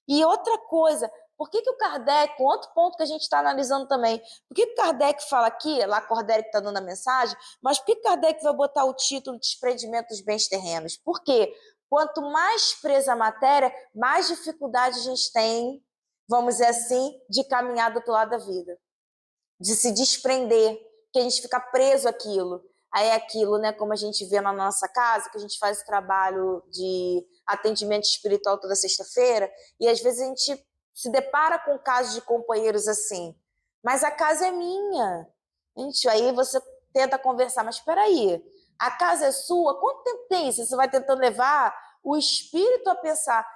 E outra coisa, por que o Kardec, outro ponto que a gente está analisando também, por que o Kardec fala aqui, lá Kardec está dando a mensagem, mas por que Kardec vai botar o título de desprendimento dos bens terrenos? Por quê? Quanto mais presa a matéria, mais dificuldade a gente tem, vamos dizer assim, de caminhar do outro lado da vida, de se desprender, que a gente fica preso àquilo. Aí é aquilo, né, como a gente vê na nossa casa, que a gente faz trabalho de atendimento espiritual toda sexta-feira, e às vezes a gente se depara com casos de companheiros assim, mas a casa é minha. Gente, aí você tenta conversar, mas espera aí, a casa é sua? Quanto tempo tem isso? Você vai tentando levar o espírito a pensar,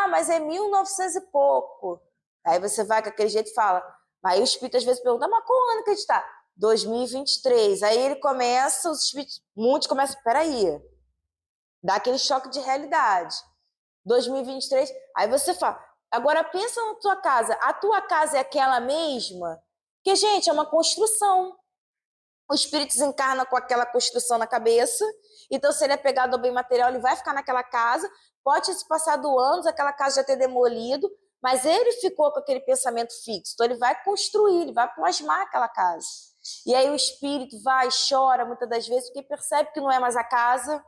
mas é 1900 e pouco. Aí você vai com aquele jeito e fala, aí o espírito às vezes pergunta, mas qual ano que a gente está? 2023. Aí ele começa, os espíritos, muitos começam, peraí, dá aquele choque de realidade. 2023, aí você fala, agora pensa na tua casa, a tua casa é aquela mesma? Porque, gente, é uma construção. O espírito desencarna com aquela construção na cabeça, então se ele é pegado ao bem material, ele vai ficar naquela casa, pode se passado anos, aquela casa já ter demolido, mas ele ficou com aquele pensamento fixo, então ele vai construir, ele vai plasmar aquela casa. E aí o espírito vai, chora muitas das vezes, porque percebe que não é mais a casa,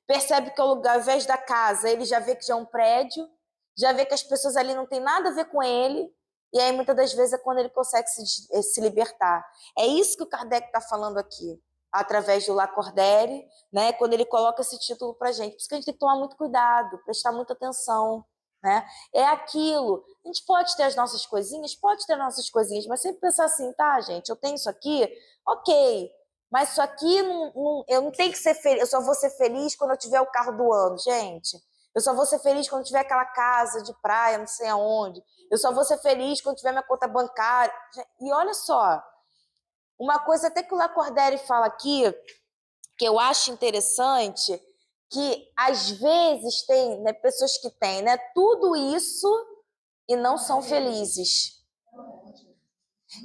percebe que é o lugar, ao invés da casa, ele já vê que já é um prédio, já vê que as pessoas ali não têm nada a ver com ele, e aí muitas das vezes é quando ele consegue se libertar. É isso que o Kardec está falando aqui, através do Lacordaire, né, quando ele coloca esse título para a gente. Por isso que a gente tem que tomar muito cuidado, prestar muita atenção. Né? É aquilo. A gente pode ter as nossas coisinhas, pode ter as nossas coisinhas, mas sempre pensar assim, tá, gente, eu tenho isso aqui, ok, mas isso aqui eu não tenho que ser feliz, eu só vou ser feliz quando eu tiver o carro do ano, gente. Eu só vou ser feliz quando tiver aquela casa de praia, não sei aonde. Eu só vou ser feliz quando tiver minha conta bancária. E olha só, uma coisa até que o Lacordaire fala aqui, que eu acho interessante, que às vezes tem, né, pessoas que têm, né, tudo isso e não são felizes.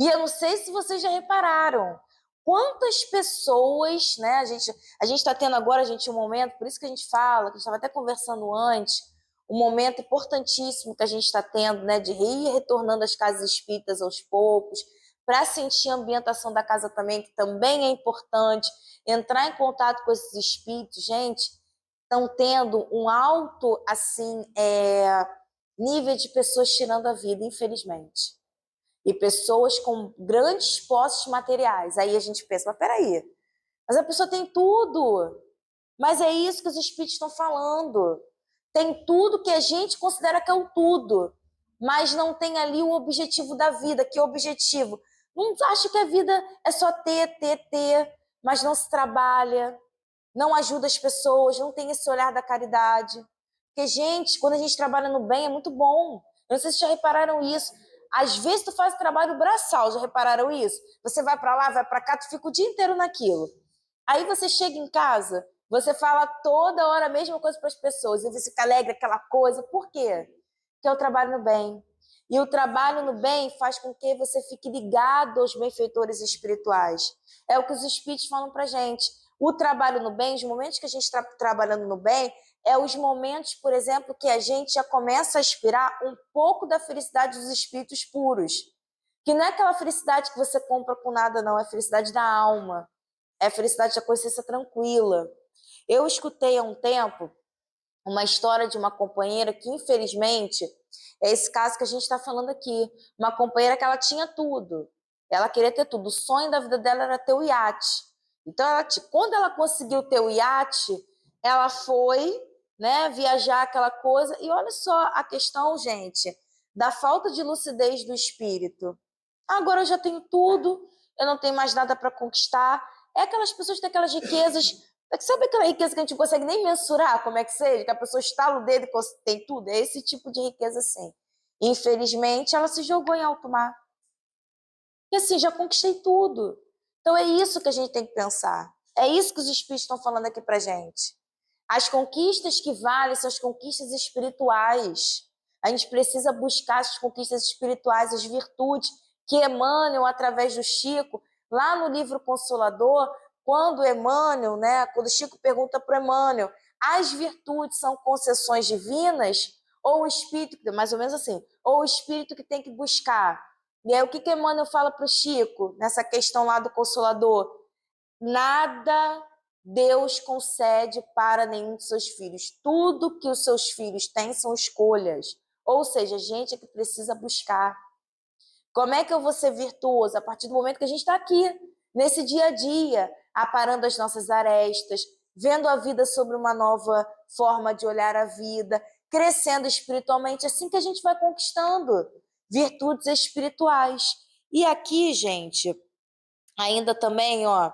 E eu não sei se vocês já repararam, quantas pessoas, né, a gente está tendo agora, gente, um momento, por isso que a gente fala, que a gente estava até conversando antes, um momento importantíssimo que a gente está tendo, né, de ir retornando às casas espíritas aos poucos, para sentir a ambientação da casa também, que também é importante, entrar em contato com esses espíritos, gente, estão tendo um alto, assim, nível de pessoas tirando a vida, infelizmente. E pessoas com grandes posses materiais. Aí a gente pensa, mas peraí, mas a pessoa tem tudo. Mas é isso que os espíritos estão falando. Tem tudo que a gente considera que é o tudo. mas não tem ali o objetivo da vida. Que objetivo? Não acha que a vida é só ter, mas não se trabalha, não ajuda as pessoas, não tem esse olhar da caridade. Porque, gente, quando a gente trabalha no bem é muito bom. Eu não sei se já repararam isso. Às vezes tu faz trabalho braçal, já repararam isso? Você vai para lá, vai para cá, tu fica o dia inteiro naquilo. Aí você chega em casa, você fala toda hora a mesma coisa para as pessoas, e você fica alegre, aquela coisa. Por quê? Porque é o trabalho no bem. E o trabalho no bem faz com que você fique ligado aos benfeitores espirituais. É o que os espíritos falam para gente. O trabalho no bem, os momentos que a gente está trabalhando no bem, é os momentos, por exemplo, que a gente já começa a aspirar um pouco da felicidade dos espíritos puros. Que não é aquela felicidade que você compra com nada, não. É a felicidade da alma. É a felicidade da consciência tranquila. Eu escutei há um tempo uma história de uma companheira que, infelizmente, é esse caso que a gente está falando aqui. Uma companheira que ela tinha tudo. Ela queria ter tudo. O sonho da vida dela era ter o iate. Então, quando ela conseguiu ter o iate, ela foi, né, viajar aquela coisa. E olha só a questão, gente, da falta de lucidez do espírito. Agora eu já tenho tudo, eu não tenho mais nada para conquistar. É aquelas pessoas que têm aquelas riquezas. Sabe aquela riqueza que a gente não consegue nem mensurar como é que seja? Que a pessoa estala o dedo e tem tudo? É esse tipo de riqueza, sim. Infelizmente, ela se jogou em alto mar. E assim, já conquistei tudo. Então é isso que a gente tem que pensar. É isso que os espíritos estão falando aqui pra gente. As conquistas que valem são as conquistas espirituais. A gente precisa buscar as conquistas espirituais, as virtudes que emanam através do Chico. Lá no livro Consolador, quando Emmanuel, né, quando o Chico pergunta para Emmanuel, as virtudes são concessões divinas ou o espírito, mais ou menos assim, ou o espírito que tem que buscar? E aí o que Emmanuel fala para o Chico nessa questão lá do Consolador? Nada Deus concede para nenhum de seus filhos. Tudo que os seus filhos têm são escolhas. Ou seja, gente que precisa buscar. Como é que eu vou ser virtuoso? A partir do momento que a gente está aqui, nesse dia a dia, aparando as nossas arestas, vendo a vida sobre uma nova forma de olhar a vida, crescendo espiritualmente, assim que a gente vai conquistando virtudes espirituais. E aqui, gente, ainda também, ó,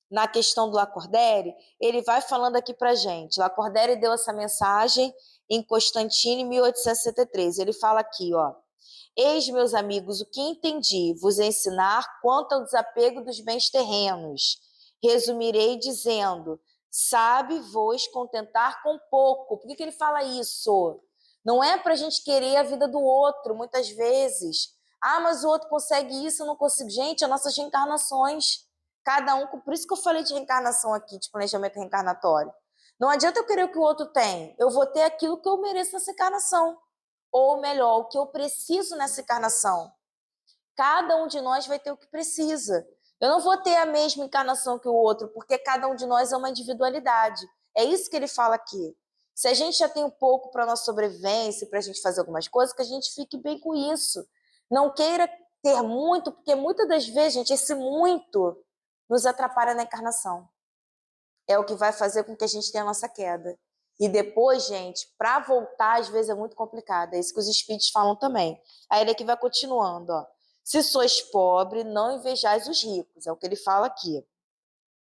na questão do Lacordaire, ele vai falando aqui pra gente. Lacordaire deu essa mensagem em Constantine, em 1863. Ele fala aqui, ó: Eis, meus amigos, o que entendi, vos ensinar quanto ao desapego dos bens terrenos. Resumirei dizendo: sabe-vos contentar com pouco. Por que ele fala isso? Não é para a gente querer a vida do outro, muitas vezes. Ah, mas o outro consegue isso, eu não consigo. Gente, as nossas reencarnações. Cada um, por isso que eu falei de reencarnação aqui, de planejamento reencarnatório. Não adianta eu querer o que o outro tem. Eu vou ter aquilo que eu mereço nessa encarnação. Ou melhor, o que eu preciso nessa encarnação. Cada um de nós vai ter o que precisa. Eu não vou ter a mesma encarnação que o outro, porque cada um de nós é uma individualidade. É isso que ele fala aqui. Se a gente já tem um pouco para a nossa sobrevivência, para a gente fazer algumas coisas, que a gente fique bem com isso. Não queira ter muito, porque muitas das vezes, gente, esse muito nos atrapalha na encarnação. É o que vai fazer com que a gente tenha a nossa queda. E depois, gente, para voltar, às vezes é muito complicado. É isso que os espíritos falam também. Aí ele aqui vai continuando, ó. Se sois pobre, não invejais os ricos. É o que ele fala aqui.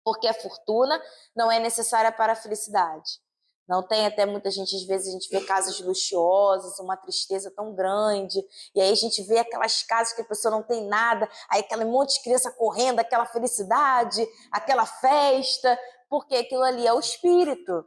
Porque a fortuna não é necessária para a felicidade. Não tem até muita gente, às vezes a gente vê casas luxuosas, uma tristeza tão grande, e aí a gente vê aquelas casas que a pessoa não tem nada, aí aquele monte de criança correndo, aquela felicidade, aquela festa, porque aquilo ali é o espírito.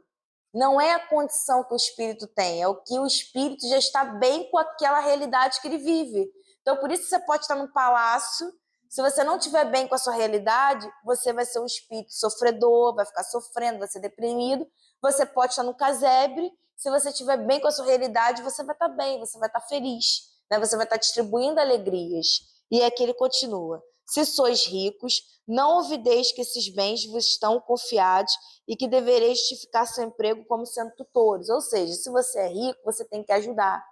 Não é a condição que o espírito tem, é o que o espírito já está bem com aquela realidade que ele vive. Então, por isso que você pode estar num palácio, se você não estiver bem com a sua realidade, você vai ser um espírito sofredor, vai ficar sofrendo, vai ser deprimido. Você pode estar no casebre, se você estiver bem com a sua realidade, você vai estar bem, você vai estar feliz, né? Você vai estar distribuindo alegrias. E aqui ele continua: se sois ricos, não ouvideis que esses bens vos estão confiados e que devereis justificar seu emprego como sendo tutores. Ou seja, se você é rico, você tem que ajudar.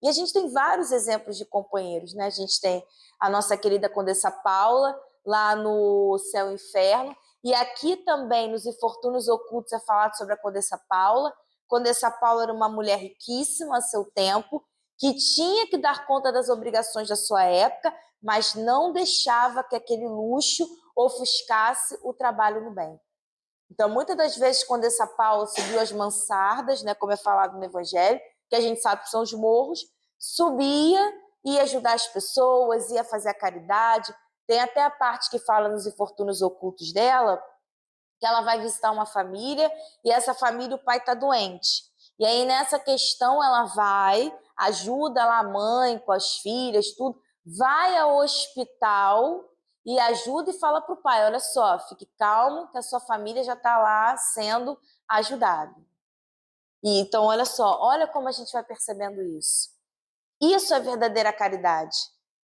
E a gente tem vários exemplos de companheiros, né? A gente tem a nossa querida Condessa Paula, lá no Céu e Inferno, e aqui também, nos Infortúnios Ocultos, é falado sobre a Condessa Paula. Condessa Paula era uma mulher riquíssima a seu tempo, que tinha que dar conta das obrigações da sua época, mas não deixava que aquele luxo ofuscasse o trabalho no bem. Então, muitas das vezes, quando essa Paula subiu as mansardas, né, como é falado no Evangelho, que a gente sabe que são os morros, subia, ia ajudar as pessoas, ia fazer a caridade. Tem até a parte que fala nos infortúnios ocultos dela, que ela vai visitar uma família e essa família, o pai está doente. E aí, nessa questão, ela vai, ajuda lá a mãe com as filhas, tudo, vai ao hospital e ajuda e fala para o pai, olha só, fique calmo que a sua família já está lá sendo ajudada. E então, olha só, olha como a gente vai percebendo isso. Isso é verdadeira caridade.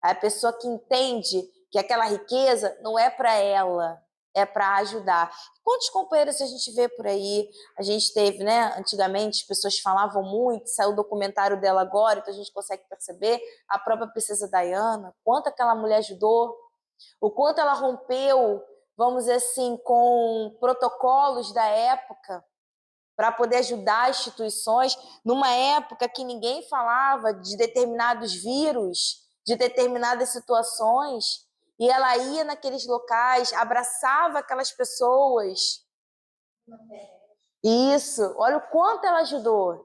A pessoa que entende que aquela riqueza não é para ela, é para ajudar. Quantos companheiros a gente vê por aí? A gente teve, né? Antigamente, as pessoas falavam muito, saiu o documentário dela agora, então a gente consegue perceber a própria princesa Diana, quanto aquela mulher ajudou, o quanto ela rompeu, vamos dizer assim, com protocolos da época para poder ajudar instituições numa época que ninguém falava de determinados vírus, de determinadas situações, e ela ia naqueles locais, abraçava aquelas pessoas. Isso, olha o quanto ela ajudou.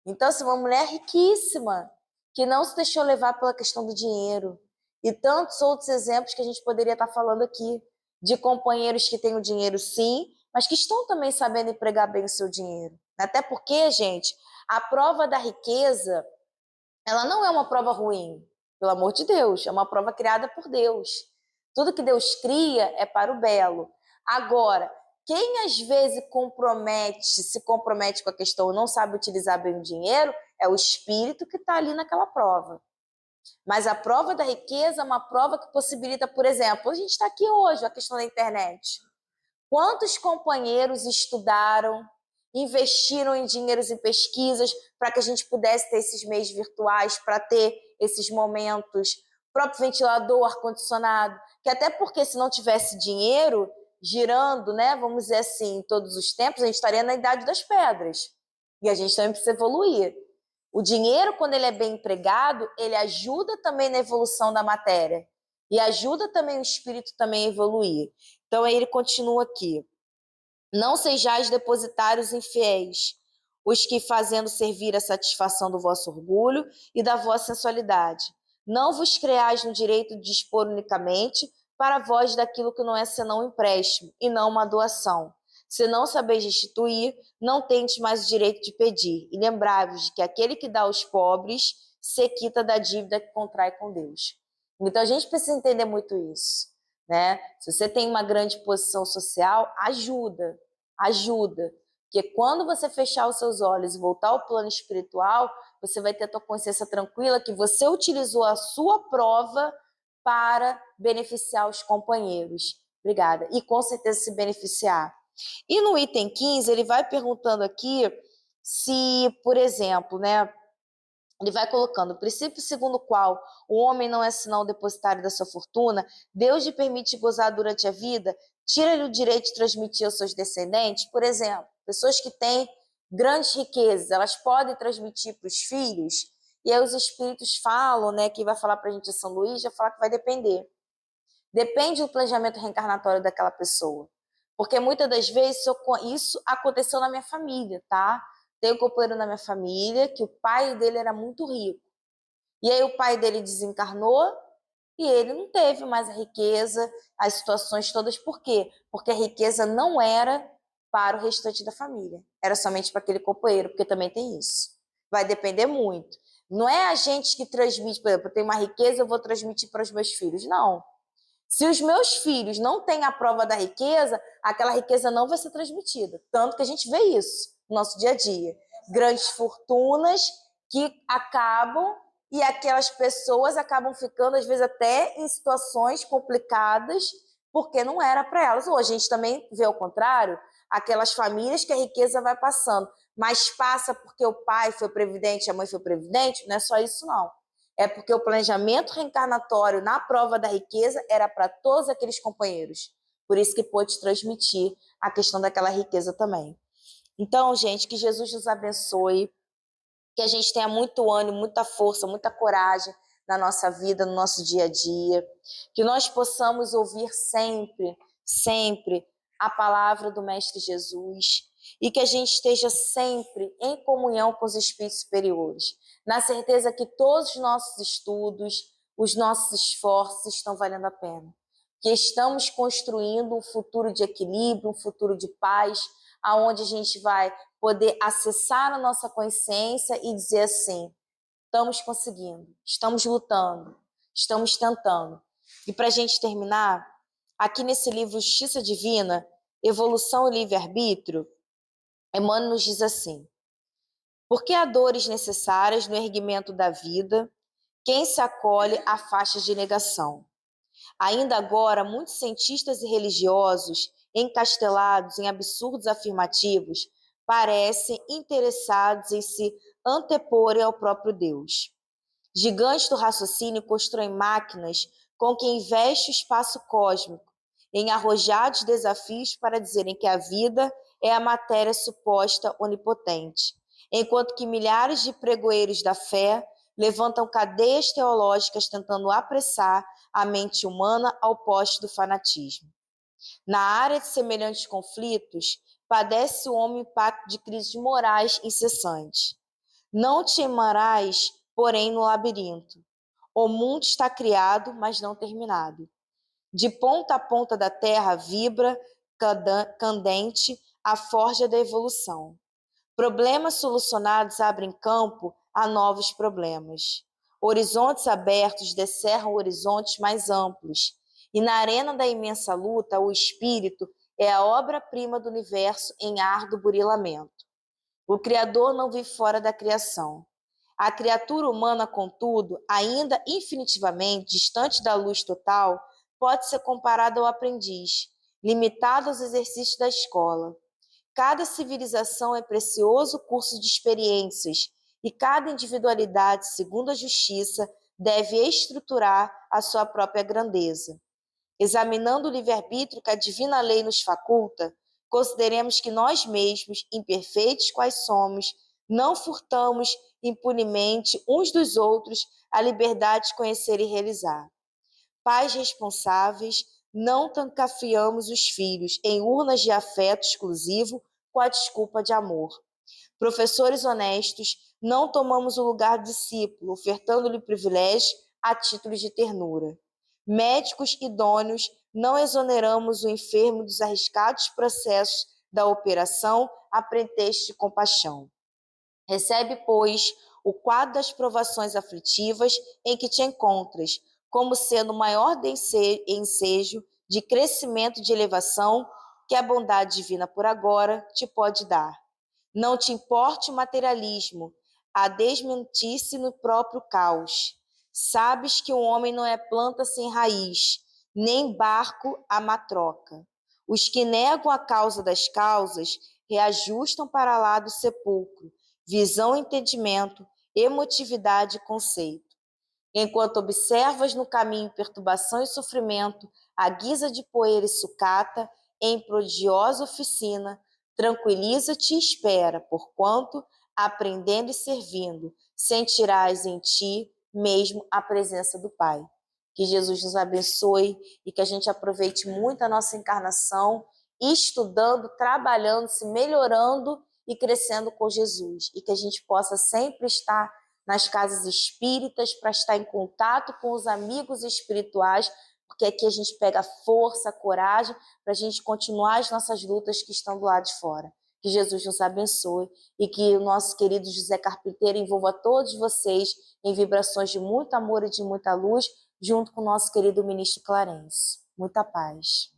Então, assim, uma mulher riquíssima, que não se deixou levar pela questão do dinheiro. E tantos outros exemplos que a gente poderia estar falando aqui, de companheiros que têm o dinheiro sim, mas que estão também sabendo empregar bem o seu dinheiro. Até porque, gente, a prova da riqueza, ela não é uma prova ruim, pelo amor de Deus, é uma prova criada por Deus. Tudo que Deus cria é para o belo. Agora, quem às vezes se compromete com a questão, não sabe utilizar bem o dinheiro, é o espírito que está ali naquela prova. Mas a prova da riqueza é uma prova que possibilita, por exemplo, a gente está aqui hoje, a questão da internet. Quantos companheiros estudaram, investiram em dinheiros em pesquisas para que a gente pudesse ter esses meios virtuais, para ter esses momentos, próprio ventilador, ar-condicionado, que até porque se não tivesse dinheiro girando, né, vamos dizer assim, em todos os tempos, a gente estaria na idade das pedras. E a gente também precisa evoluir. O dinheiro, quando ele é bem empregado, ele ajuda também na evolução da matéria. E ajuda também o espírito também a evoluir. Então, aí ele continua aqui. Não sejais depositários infiéis, os que fazendo servir a satisfação do vosso orgulho e da vossa sensualidade. Não vos creais no direito de dispor unicamente para vós daquilo que não é senão um empréstimo e não uma doação. Se não sabeis restituir, não tendes mais o direito de pedir. E lembrai-vos de que aquele que dá aos pobres se quita da dívida que contrai com Deus. Então a gente precisa entender muito isso, né? Se você tem uma grande posição social, ajuda, ajuda. Porque quando você fechar os seus olhos e voltar ao plano espiritual, você vai ter a tua consciência tranquila que você utilizou a sua prova para beneficiar os companheiros. Obrigada. E com certeza se beneficiar. E no item 15, ele vai perguntando aqui se, por exemplo, né, ele vai colocando o princípio segundo o qual o homem não é senão o depositário da sua fortuna, Deus lhe permite gozar durante a vida, tira-lhe o direito de transmitir aos seus descendentes. Por exemplo, pessoas que têm grandes riquezas, elas podem transmitir para os filhos, e aí os espíritos falam, né, que vai falar para a gente em São Luís, vai falar que vai depender. Depende do planejamento reencarnatório daquela pessoa. Porque muitas das vezes isso aconteceu na minha família, tá? Tem um companheiro na minha família que o pai dele era muito rico. E aí o pai dele desencarnou e ele não teve mais a riqueza, as situações todas. Por quê? Porque a riqueza não era para o restante da família. Era somente para aquele companheiro, porque também tem isso. Vai depender muito. Não é a gente que transmite, por exemplo, eu tenho uma riqueza, eu vou transmitir para os meus filhos. Não. Se os meus filhos não têm a prova da riqueza, aquela riqueza não vai ser transmitida. Tanto que a gente vê isso no nosso dia a dia. Grandes fortunas que acabam e aquelas pessoas acabam ficando, às vezes, até em situações complicadas, porque não era para elas. Ou a gente também vê o contrário, aquelas famílias que a riqueza vai passando, mas passa porque o pai foi previdente, a mãe foi previdente, não é só isso, não. É porque o planejamento reencarnatório na prova da riqueza era para todos aqueles companheiros. Por isso que pôde transmitir a questão daquela riqueza também. Então, gente, que Jesus nos abençoe, Que a gente tenha muito ânimo, muita força, muita coragem na nossa vida, no nosso dia a dia. Que nós possamos ouvir sempre, sempre a palavra do Mestre Jesus e que a gente esteja sempre em comunhão com os espíritos superiores, na certeza que todos os nossos estudos, os nossos esforços estão valendo a pena. Que estamos construindo um futuro de equilíbrio, um futuro de paz, aonde a gente vai poder acessar a nossa consciência e dizer assim: estamos conseguindo, estamos lutando, estamos tentando. E para a gente terminar, aqui nesse livro Justiça Divina, Evolução e Livre-Arbítrio, Emmanuel nos diz assim: porque há dores necessárias no erguimento da vida, quem se acolhe a faixas de negação. Ainda agora, muitos cientistas e religiosos, encastelados em absurdos afirmativos, parecem interessados em se anteporem ao próprio Deus. Gigantes do raciocínio constroem máquinas com que investe o espaço cósmico, em arrojados desafios para dizerem que a vida é a matéria suposta onipotente, enquanto que milhares de pregoeiros da fé levantam cadeias teológicas tentando apressar a mente humana ao poste do fanatismo. Na área de semelhantes conflitos, padece o homem o impacto de crises morais incessantes. Não te emarás, porém, no labirinto. O mundo está criado, mas não terminado. De ponta a ponta da terra vibra, candente, a forja da evolução. Problemas solucionados abrem campo a novos problemas. Horizontes abertos descerram horizontes mais amplos. E na arena da imensa luta, o espírito é a obra-prima do universo em árduo burilamento. O Criador não vive fora da criação. A criatura humana, contudo, ainda infinitivamente distante da luz total, pode ser comparada ao aprendiz, limitado aos exercícios da escola. Cada civilização é precioso curso de experiências e cada individualidade, segundo a justiça, deve estruturar a sua própria grandeza. Examinando o livre-arbítrio que a divina lei nos faculta, consideremos que nós mesmos, imperfeitos quais somos, não furtamos impunemente uns dos outros a liberdade de conhecer e realizar. Pais responsáveis, não trancafiamos os filhos em urnas de afeto exclusivo com a desculpa de amor. Professores honestos, não tomamos o lugar de discípulo, ofertando-lhe privilégios a título de ternura. Médicos idôneos, não exoneramos o enfermo dos arriscados processos da operação a pretexto de compaixão. Recebe, pois, o quadro das provações aflitivas em que te encontras, como sendo o maior ensejo de crescimento, de elevação que a bondade divina por agora te pode dar. Não te importe o materialismo, a desmentir-se no próprio caos. Sabes que o homem não é planta sem raiz, nem barco a matroca. Os que negam a causa das causas reajustam para lá do sepulcro, visão, entendimento, emotividade e conceito. Enquanto observas no caminho perturbação e sofrimento, a guisa de poeira e sucata, em prodigiosa oficina, tranquiliza-te e espera, porquanto, aprendendo e servindo, sentirás em ti mesmo a presença do Pai. Que Jesus nos abençoe e que a gente aproveite muito a nossa encarnação, estudando, trabalhando, se melhorando e crescendo com Jesus. E que a gente possa sempre estar nas casas espíritas para estar em contato com os amigos espirituais, porque aqui a gente pega força, coragem para a gente continuar as nossas lutas que estão do lado de fora. Que Jesus nos abençoe e que o nosso querido José Carpinteiro envolva todos vocês em vibrações de muito amor e de muita luz, junto com o nosso querido ministro Clarence. Muita paz.